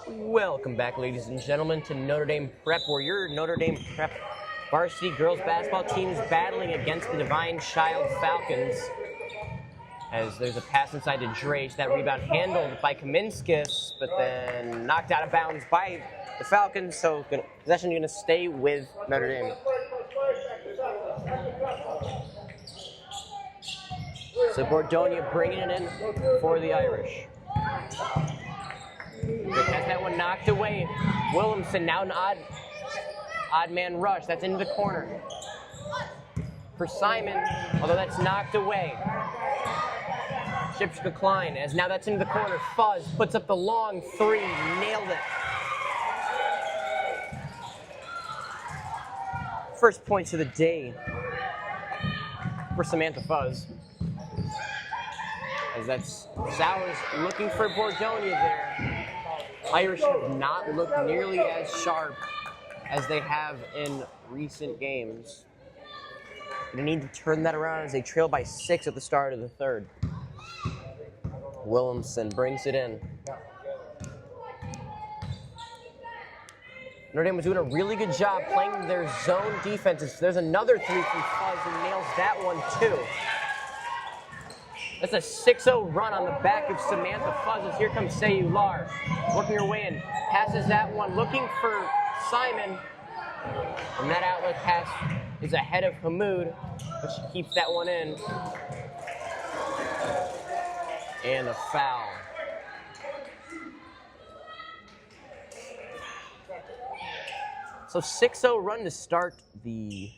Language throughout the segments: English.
Welcome back, ladies and gentlemen, to Notre Dame Prep, where your Notre Dame Prep varsity girls basketball team is battling against the Divine Child Falcons. As there's a pass inside to Drace, that rebound handled by Kaminskis, but then knocked out of bounds by the Falcons, so possession going to stay with Notre Dame. So Bordonia bringing it in for the Irish. They has that one knocked away. Williamson now an odd man rush. That's into the corner for Simon, although that's knocked away. Ships decline as now that's into the corner. Fuzz puts up the long three, nailed it. First points of the day for Samantha Fuzz. As that's Sowers looking for Bordonia there. Irish have not looked nearly as sharp as they have in recent games. They need to turn that around as they trail by 6 at the start of the third. Williamson brings it in. Notre Dame was doing a really good job playing their zone defenses. There's another three from Fuzz who nails that one too. That's a 6-0 run on the back of Samantha Fuzz as here comes Sayular. Working her way in. Passes that one, looking for Simon. And that outlet pass is ahead of Hamoud, but she keeps that one in. And a foul. So 6-0 run to start the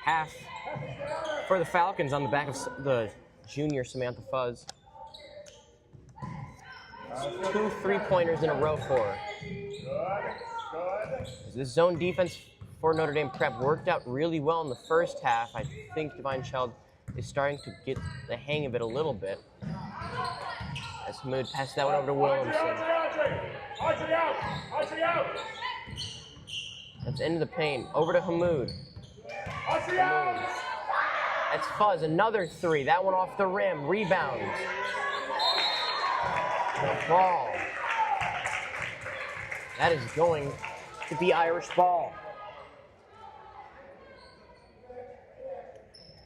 half for the Falcons on the back of the junior Samantha Fuzz. 2 3-pointers in a row for her. This zone defense for Notre Dame Prep worked out really well in the first half. I think Divine Child is starting to get the hang of it a little bit. As Hamoud passed that one over to Williamson. That's into the paint. Over to Hamoud. Hamoud. That's Fuzz, another three. That one off the rim. Rebound. Ball. That is going to be Irish ball.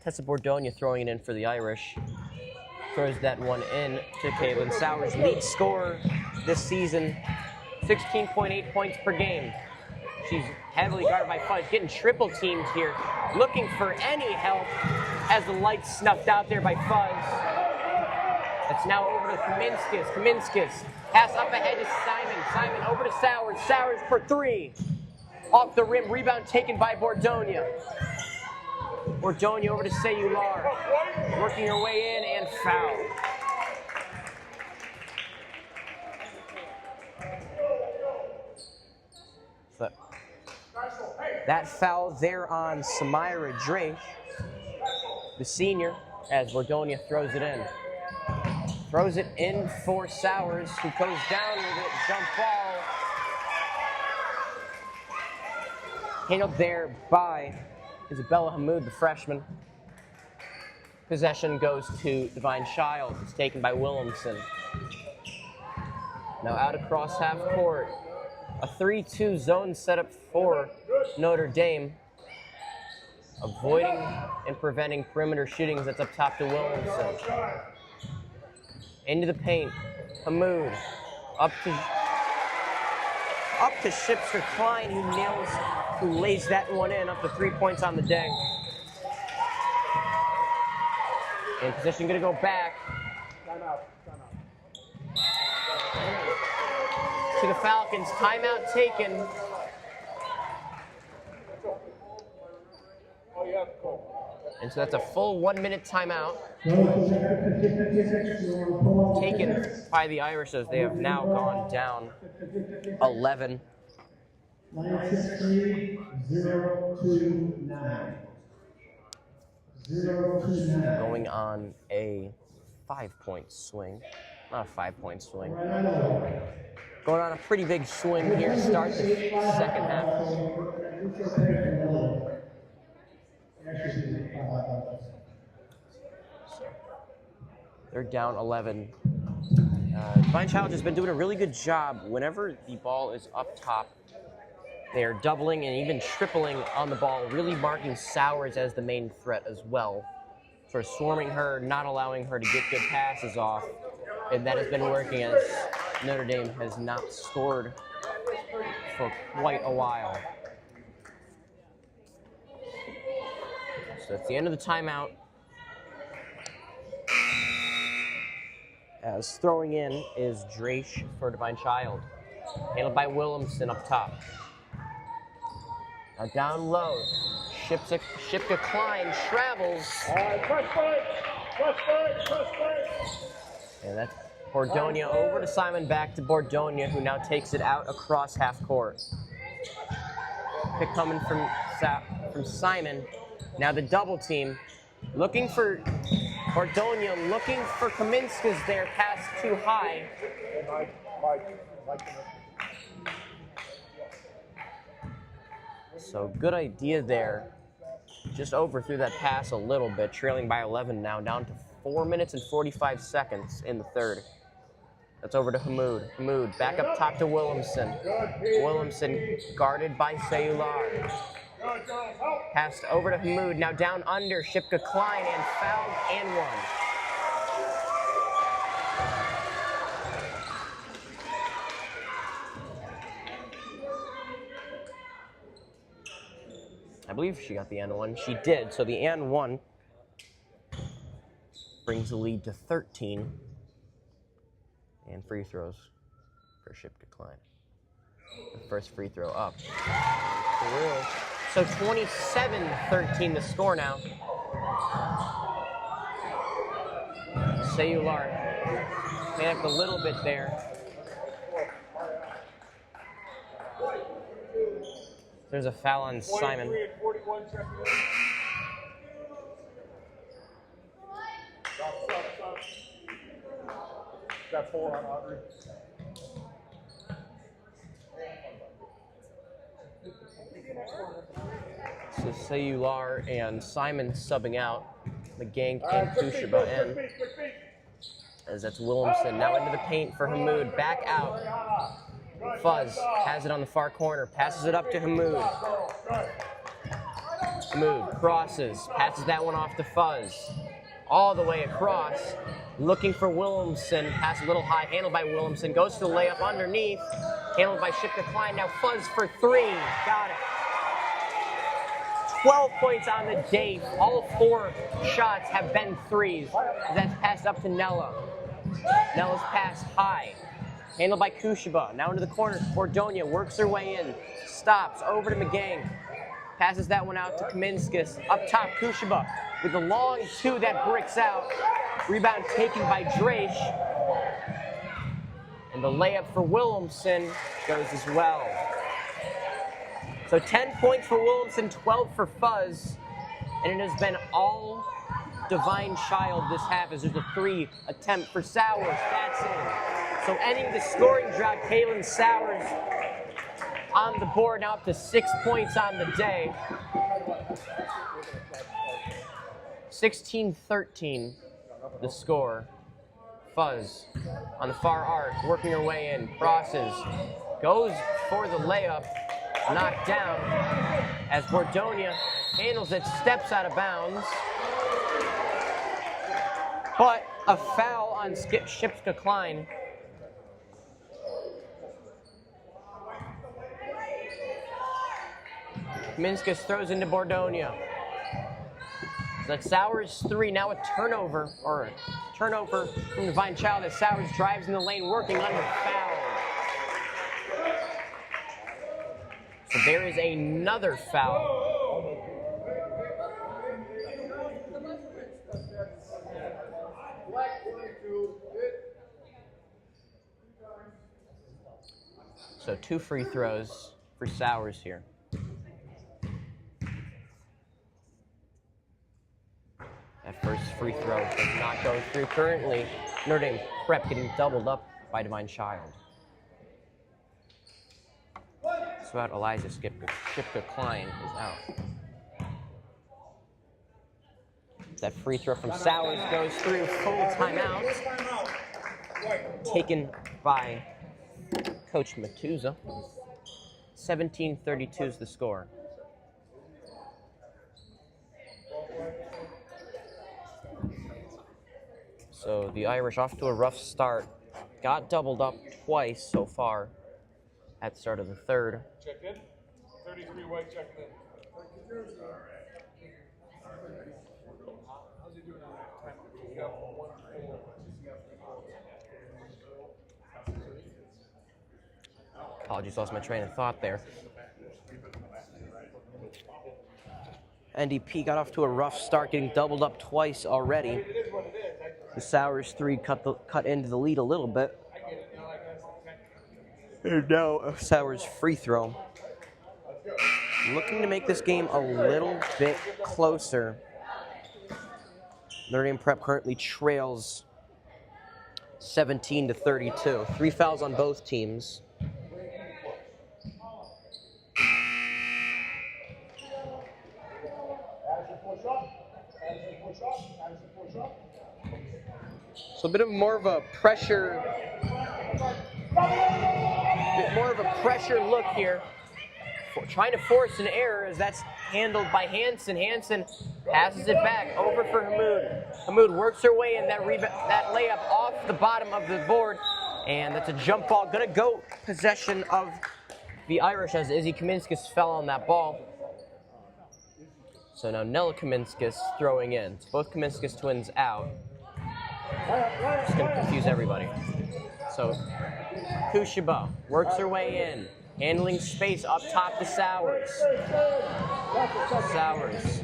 Tessa Bordonia throwing it in for the Irish. Throws that one in to Caitlin Sowers. Lead scorer this season. 16.8 points per game. She's heavily guarded by Fudge, getting triple teamed here. Looking for any help. Has the lights snuffed out there by Fuzz. It's now over to Kaminskis. Kaminskis pass up ahead to Simon. Simon over to Sowers. Sowers for three. Off the rim, rebound taken by Bordonia. Bordonia over to Sayular. Working her way in and foul. So, that foul there on Samira Drake, the senior, as Bordonia throws it in. Throws it in for Sowers, who goes down with it. Jump ball. Handled there by Isabella Hamoud, the freshman. Possession goes to Divine Child. It's taken by Williamson. Now out across half court. A 3-2 zone setup for Notre Dame. Avoiding and preventing perimeter shootings. That's up top to Williamson. Into the paint. Hamoud. Up to Shipster Klein, who lays that one in, up to 3 points on the day. And possession gonna go back. To the Falcons, timeout taken. And so that's a full 1-minute timeout taken by the Irish as they have now gone down 11. 0-2-9. Going on a 5-point swing. Not a 5-point swing. Going on a pretty big swing here to start the second half. They're down 11 Divine Child has been doing a really good job. Whenever the ball is up top, they are doubling and even tripling on the ball, really marking Sowers as the main threat as well. Sort of swarming her, not allowing her to get good passes off. And that has been working as Notre Dame has not scored for quite a while. So that's the end of the timeout. As throwing in is Drache for Divine Child. Handled by Williamson up top. Now down low. Shipka Klein travels. And that's Bordonia over to Simon, back to Bordonia, who now takes it out across half court. Pick coming from Simon. Now the double team. Looking for Bordonia, looking for Kaminskas there, pass too high. So good idea there. Just overthrew that pass a little bit, trailing by 11 now, down to 4 minutes and 45 seconds in the third. That's over to Hamoud. Hamoud back up top to Williamson. Williamson guarded by Sayular. Passed over to Hamoud, now down under, Shipka Klein, and fouled and one. I believe she got the and one. She did, so the and one brings the lead to 13. And free throws for Shipka Klein. The first free throw up. Through. So 27-13 the score now. Sayular panicked a little bit there. There's a foul on Simon. Got 4 on Audrey. So Sayular and Simon subbing out. McGank and Kushaba in. As that's Williamson now into the paint for Hamoud. Back out. Fuzz has it on the far corner. Passes it up to Hamoud. Hamoud crosses. Passes that one off to Fuzz. All the way across. Looking for Williamson. Pass a little high. Handled by Williamson. Goes to the layup underneath. Handled by Shipka Klein. Now Fuzz for 3. Got it. 12 points on the day. All 4 shots have been threes. That's passed up to Nella. Nella's pass high. Handled by Kushaba. Now into the corner. Bordonia works her way in. Stops. Over to McGank. Passes that one out to Kaminskas. Up top, Kushaba with the long 2 that bricks out. Rebound taken by Drache. And the layup for Williamson goes as well. So 10 points for Williamson, 12 for Fuzz. And it has been all Divine Child this half as there's a 3 attempt for Sowers. That's it. So ending the scoring drought, Kaylin Sowers on the board, now up to 6 points on the day. 16-13 the score. Fuzz on the far arc, working her way in, crosses, goes for the layup, knocked down as Bordonia handles it, steps out of bounds. But a foul on Shipka Klein. Kaminskas throws into Bordonia. That's Sowers 3, now a turnover from Divine Child as Sowers drives in the lane, working under foul. So there is another foul. So 2 free throws for Sowers here. That first free throw does not go through. Currently, Notre Dame Prep getting doubled up by Divine Child. So out Eliza Shipka Klein is out. That free throw from Sowers goes through. Full timeout. taken by Coach Matuza. 17-32 is the score. So the Irish off to a rough start. Got doubled up twice so far at the start of the third. Check in. 33 white checking in. How's he doing on that time? You got 1-4. Apologies, lost my train of thought there. NDP got off to a rough start, getting doubled up twice already. The Sours 3 cut into the lead a little bit. And now a Sours free throw. Looking to make this game a little bit closer. Notre Dame Prep currently trails 17-32. 3 fouls on both teams. So a bit more of a pressure look here. Trying to force an error as that's handled by Hansen. Hansen passes it back over for Hamoud. Hamoud works her way in that layup off the bottom of the board, and that's a jump ball. Gonna go possession of the Irish as Izzy Kaminskis fell on that ball. So now Nella Kaminskis throwing in. It's both Kaminskis twins out. Just gonna confuse everybody. So Kushiba works her way in, handling space up top to Sours. Sours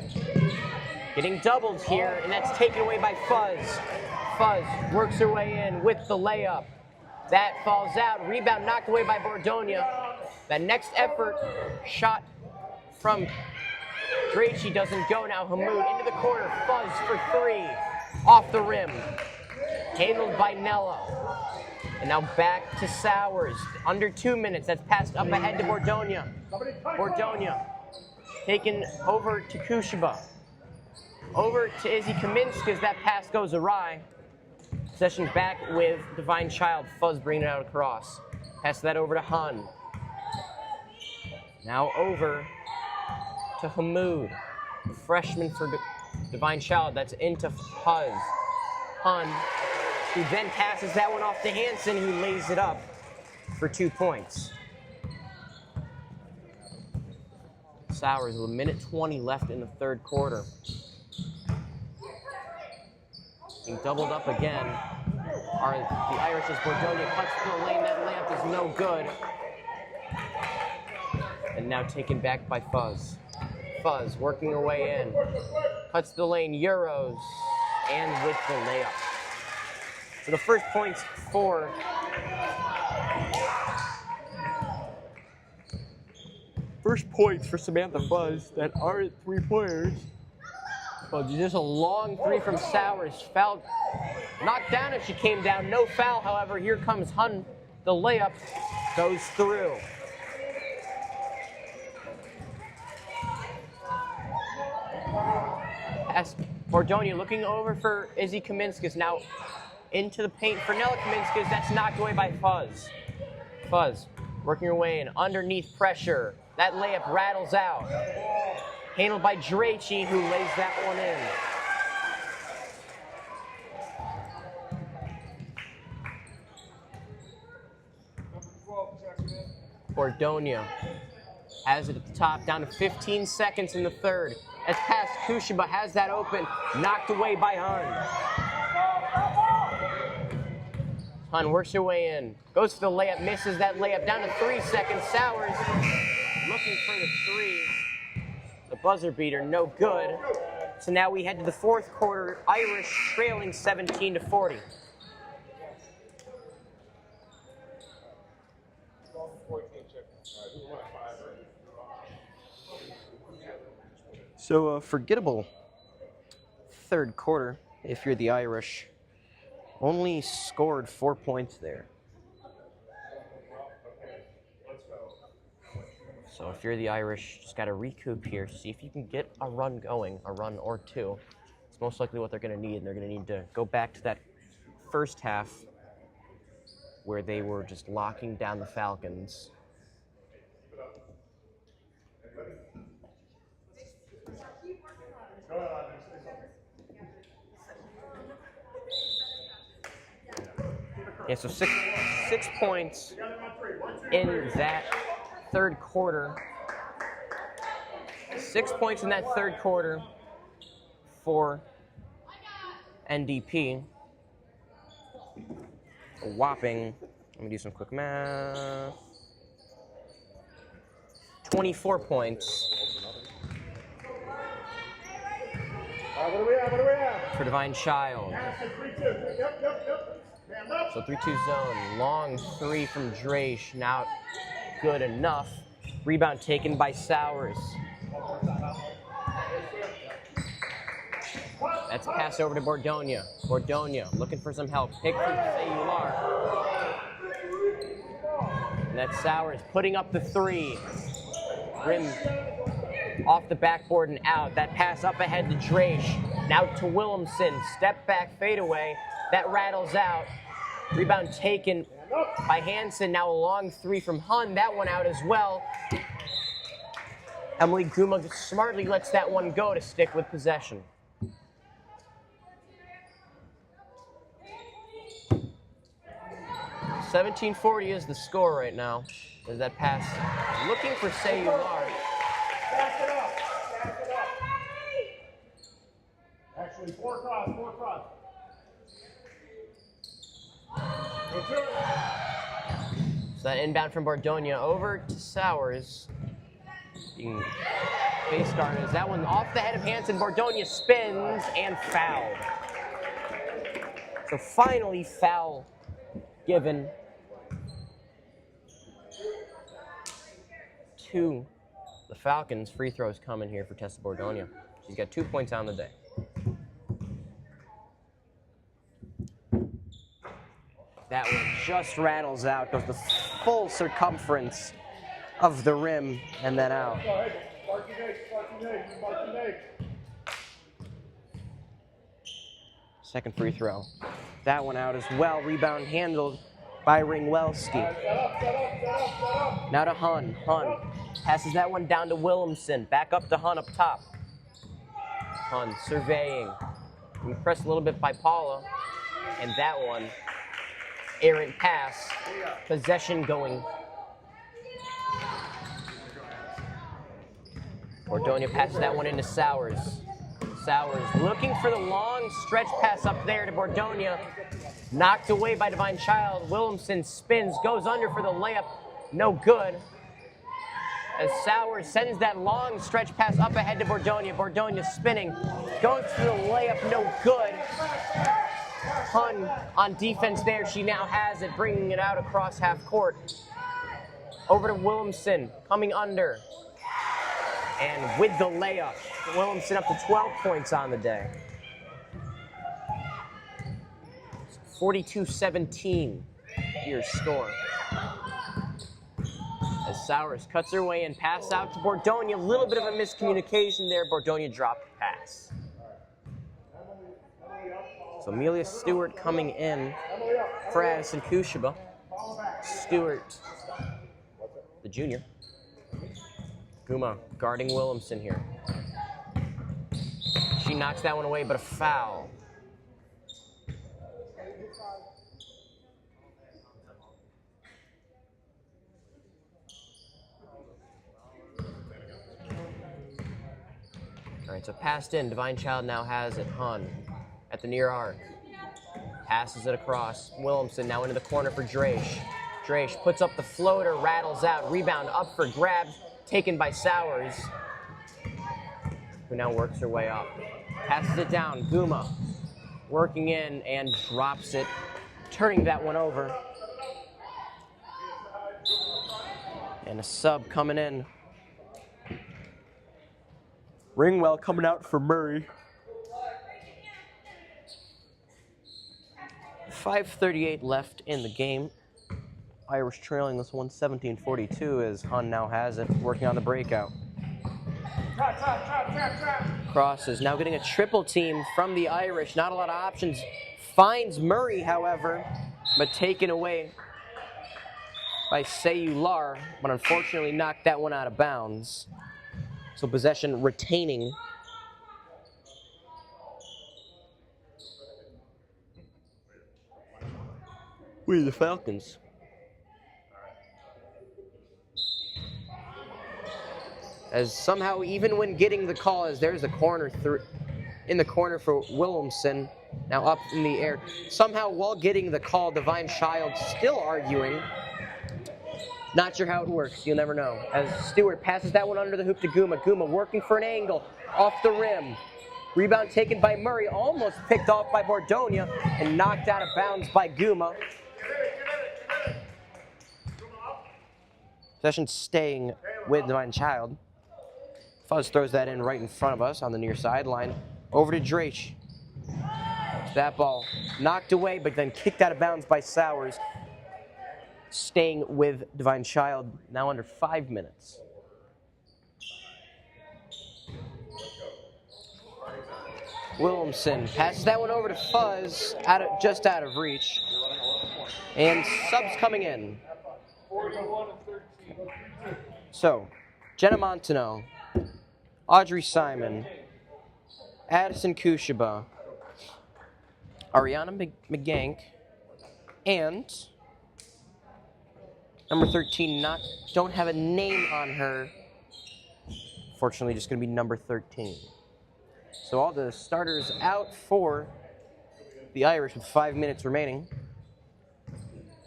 getting doubled here, and that's taken away by Fuzz. Fuzz works her way in with the layup. That falls out. Rebound knocked away by Bordonia. That next effort shot from Gracie doesn't go. Now Hamoud into the corner. Fuzz for 3. Off the rim. Handled by Nella. And now back to Sours. Under 2 minutes. That's passed up ahead to Bordonia. Bordonia taken over to Kushiba. Over to Izzy Kaminskis. That pass goes awry. Possession back with Divine Child. Fuzz bringing it out across. Pass that over to Hun. Now over to Hamoud. Freshman for Divine Child. That's into Fuzz. Hun, who then passes that one off to Hansen, who lays it up for 2 points. Sours with 1:20 left in the third quarter. Being doubled up again are the Irish's. Bordonia cuts to the lane. That layup is no good. And now taken back by Fuzz. Fuzz working her way in. Cuts the lane, Euros, and with the layup. So the first points for Samantha Fuzz that aren't 3-pointers. Well, just a long 3 from Sours. Fouled, knocked down as she came down. No foul, however. Here comes Hun. The layup goes through. As Bordonia looking over for Izzy Kaminskis. Now into the paint for Nella Kaminskis. That's knocked away by Fuzz. Fuzz working her way in underneath pressure. That layup rattles out. Handled by Dracey, who lays that one in. Bordonia has it at the top, down to 15 seconds in the third. As past Kushiba has that open, knocked away by Hun. Hun works her way in, goes for the layup, misses that layup, down to 3 seconds. Sours looking for the 3. The buzzer beater, no good. So now we head to the fourth quarter, Irish trailing 17-40. So a forgettable third quarter if you're the Irish. Only scored 4 points there. So if you're the Irish, just got to recoup here, see if you can get a run going, a run or two. It's most likely what they're going to need, and they're going to need to go back to that first half where they were just locking down the Falcons. Yeah, so six points in that third quarter. 6 points in that third quarter for NDP. A whopping, let me do some quick math, 24 points for Divine Child. So 3-2 zone, long three from Draish, not good enough. Rebound taken by Sowers. That's a pass over to Bordonia. Bordonia looking for some help. Pick from Sayular. And that's Sowers putting up the three. Rim off the backboard and out. That pass up ahead to Draish. Now to Williamson. Step back fadeaway. That rattles out. Rebound taken by Hansen. Now a long three from Hun. That one out as well. Emily Guma smartly lets that one go to stick with possession. $17:40 is the score right now. There's that pass. Looking for Sayular. Pass it up. Pass it up. Actually, four cross. Go to it. So that inbound from Bordonia over to Sowers. Being face guarded. That one off the head of Hansen. Bordonia spins and fouled. So finally foul given to the Falcons. Free throws coming here for Tessa Bordonia. She's got 2 points on the day. That one just rattles out, goes the full circumference of the rim and then out. Second free throw. That one out as well. Rebound handled by Ringwelski. Now to Hun. Hun passes that one down to Williamson. Back up to Hun up top. Hun surveying. Impressed a little bit by Paula. And that one, errant pass. Possession going. Bordonia passes that one into Sowers. Sowers looking for the long stretch pass up there to Bordonia. Knocked away by Divine Child. Williamson spins, goes under for the layup. No good. As Sowers sends that long stretch pass up ahead to Bordonia. Bordonia spinning. Goes for the layup, no good. Hun on defense there. She now has it, bringing it out across half court. Over to Williamson, coming under. And with the layup, Williamson up to 12 points on the day. 42-17, your score. As Sowers cuts her way and pass out to Bordonia. A little bit of a miscommunication there. Bordonia dropped the pass. So Amelia Stewart coming in for Addison Kushaba. Stewart, the junior. Guma guarding Williamson here. She knocks that one away, but a foul. All right, so passed in. Divine Child now has it. Hun at the near arc. Passes it across. Williamson now into the corner for Draish. Draish puts up the floater, rattles out. Rebound up for grabs, taken by Sowers, who now works her way up. Passes it down. Guma working in and drops it, turning that one over. And a sub coming in. Ringwell coming out for Murray. 5:38 left in the game. Irish trailing this one 17-42 as Hun now has it, working on the breakout. Crosses, now getting a triple team from the Irish. Not a lot of options. Finds Murray, however, but taken away by Sayular, but unfortunately knocked that one out of bounds. So possession retaining. With the Falcons. As somehow, even when getting the call, as there's a corner in the corner for Williamson, now up in the air. Somehow, while getting the call, Divine Child still arguing. Not sure how it works. You'll never know. As Stewart passes that one under the hoop to Guma. Guma working for an angle off the rim. Rebound taken by Murray, almost picked off by Bordonia and knocked out of bounds by Guma. Possession staying with Divine Child. Fuzz throws that in right in front of us on the near sideline. Over to Drake. That ball knocked away, but then kicked out of bounds by Sowers. Staying with Divine Child, now under 5 minutes. Williamson passes that one over to Fuzz, just out of reach. And subs coming in. So, Jenna Montano, Audrey Simon, Addison Kushiba, Ariana McGank, and number 13, don't have a name on her. Fortunately, just going to be number 13. So all the starters out for the Irish with 5 minutes remaining.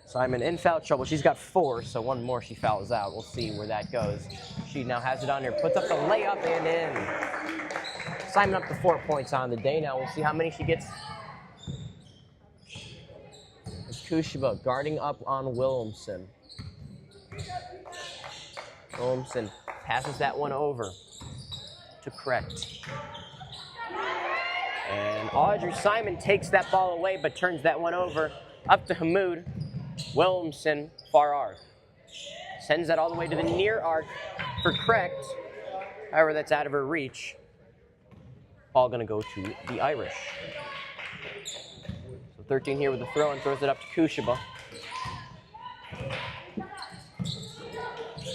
Simon in foul trouble. She's got 4, so one more she fouls out. We'll see where that goes. She now has it on here. Puts up the layup and in. Simon up to 4 points on the day. Now we'll see how many she gets. It's Kushiba guarding up on Williamson. Williamson passes that one over to Correct. And Audrey Simon takes that ball away, but turns that one over up to Hamoud. Williamson, far arc. Sends that all the way to the near arc for Correct. However, that's out of her reach. Ball gonna go to the Irish. So 13 here with the throw and throws it up to Kushiba.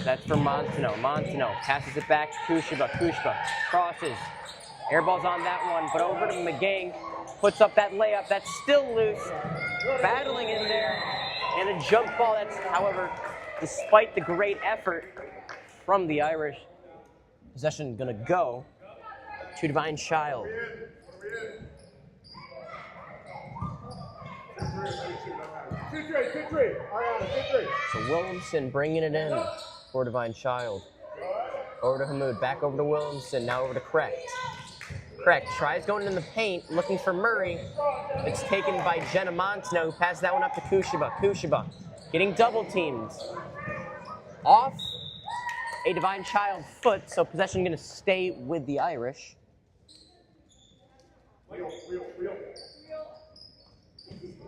That's for Montano. Montano passes it back to Kushiba. Kushiba crosses. Air ball's on that one, but over to McGang. Puts up that layup. That's still loose. Battling in there. And a jump ball that's, however, despite the great effort from the Irish, possession gonna go to Divine Child. So Williamson bringing it in for Divine Child. Over to Hamoud, back over to Williamson, now over to Correct. Correct, tries going in the paint, looking for Murray. It's taken by Jenna Montano, who passes that one up to Kushiba. Kushiba getting double teamed. Off a Divine Child foot, so possession gonna stay with the Irish.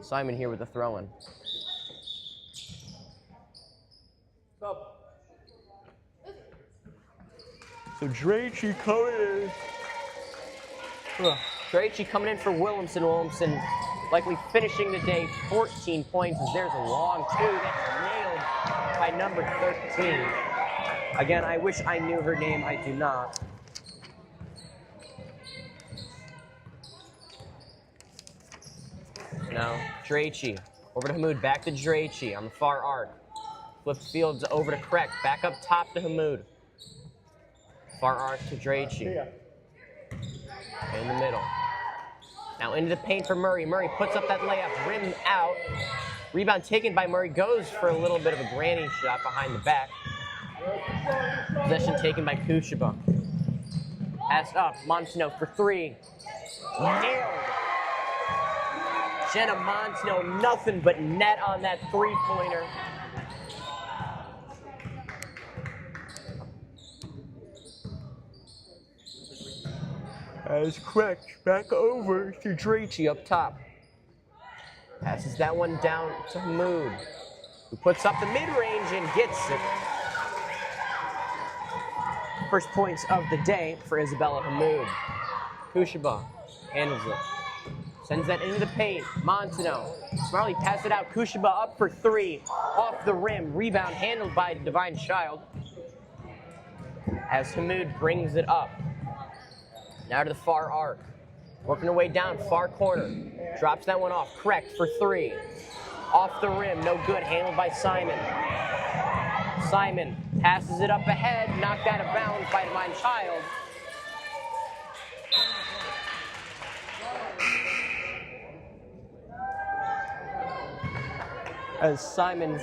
Simon here with the throw-in. So Drake coming in. Drake coming in for Williamson. Williamson likely finishing the day 14 points as there's a long two that's nailed by number 13. Again, I wish I knew her name. I do not. Now, Drake over to Hamoud, back to Drake on the far arc. Flips fields over to Correct, back up top to Hamoud. Far arc to Drake. In the middle. Now into the paint for Murray. Murray puts up that layup, rim out. Rebound taken by Murray, goes for a little bit of a granny shot behind the back. Possession taken by Kushiba. Passed up, Montano for 3. Nailed. Jenna Montano, nothing but net on that 3-pointer. As Correct back over to Drake up top. Passes that one down to Hamoud, who puts up the mid-range and gets it. First points of the day for Isabella Hamoud. Kushiba handles it. Sends that into the paint. Montano. Smartly passes it out. Kushiba up for three. Off the rim. Rebound handled by Divine Child. As Hamoud brings it up. Now to the far arc. Working her way down, far corner. Drops that one off. Correct for three. Off the rim, no good. Handled by Simon. Simon passes it up ahead. Knocked out of bounds by Divine Child. As Simon's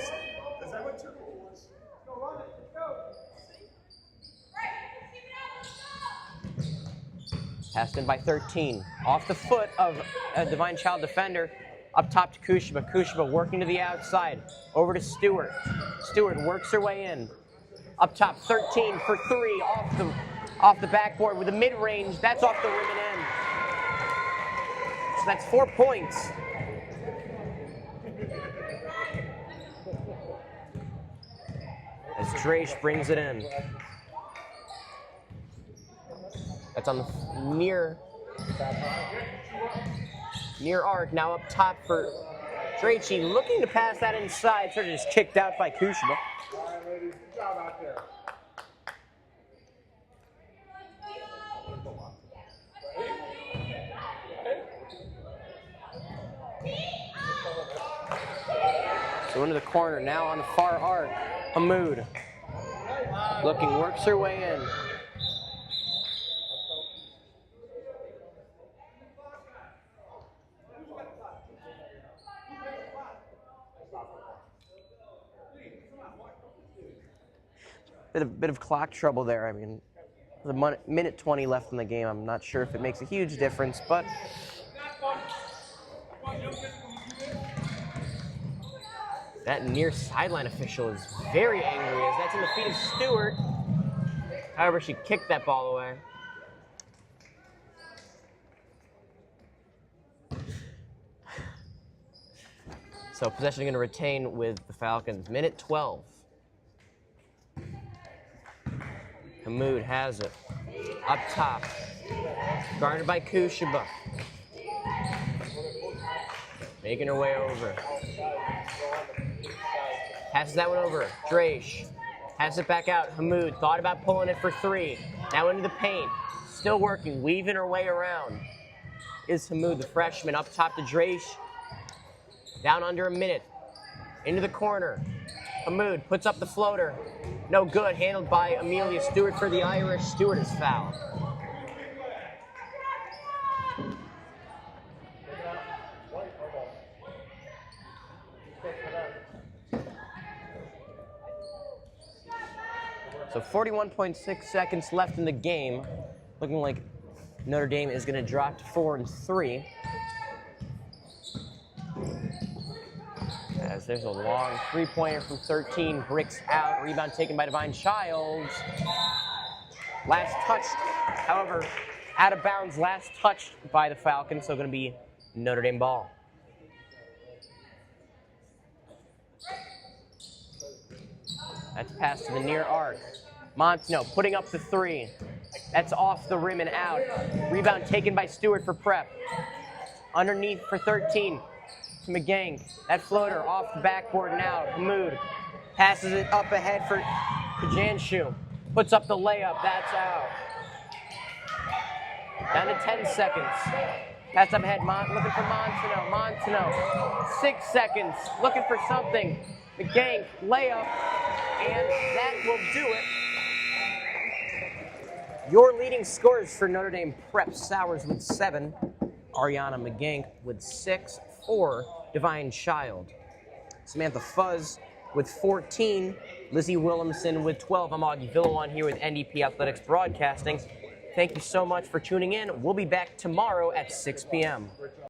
passed in by 13. Off the foot of a Divine Child defender. Up top to Kushiba. Kushiba working to the outside. Over to Stewart. Stewart works her way in. Up top, 13 for three. Off the backboard with a mid-range. That's off the rim and in. So that's 4 points. As Drache brings it in. That's on the near arc. Now up top for Drache, looking to pass that inside. Sort of just kicked out by Kushiba. All right, ladies. Good job out there. So into the corner, now on the far arc. Hamoud. Looking, works her way in. Bit of clock trouble there. I mean, there's a minute 20 left in the game. I'm not sure if it makes a huge difference, but that near sideline official is very angry as that's in the feet of Stewart. However, she kicked that ball away. So possession going to retain with the Falcons. Minute 12. Hamoud has it. Up top. Guarded by Kushiba. Making her way over. Passes that one over. Drache. Passes it back out. Hamoud thought about pulling it for three. Now into the paint. Still working. Weaving her way around. Is Hamoud, the freshman. Up top to Drache. Down under a minute. Into the corner. Hamoud puts up the floater. No good. Handled by Amelia Stewart for the Irish. Stewart is fouled. So 41.6 seconds left in the game. Looking like Notre Dame is going to drop to 4-3. As there's a long three-pointer from 13, bricks out, rebound taken by Divine Child. Last touched, however, out of bounds, last touched by the Falcons, so going to be Notre Dame ball. That's passed to the near arc. Montano putting up the three. That's off the rim and out. Rebound taken by Stewart for prep. Underneath for 13. To McGank. That floater off the backboard and out. Hamoud passes it up ahead for Kajanshu. Puts up the layup. That's out. Down to 10 seconds. Pass up ahead. Looking for Montano. Montano. 6 seconds. Looking for something. McGank. Layup. And that will do it. Your leading scorers for Notre Dame Prep: Sowers with 7. Ariana McGank with 6. 4, Divine Child. Samantha Fuzz with 14. Lizzie Williamson with 12. I'm Augie Villawan here with NDP Athletics Broadcasting. Thank you so much for tuning in. We'll be back tomorrow at 6 p.m.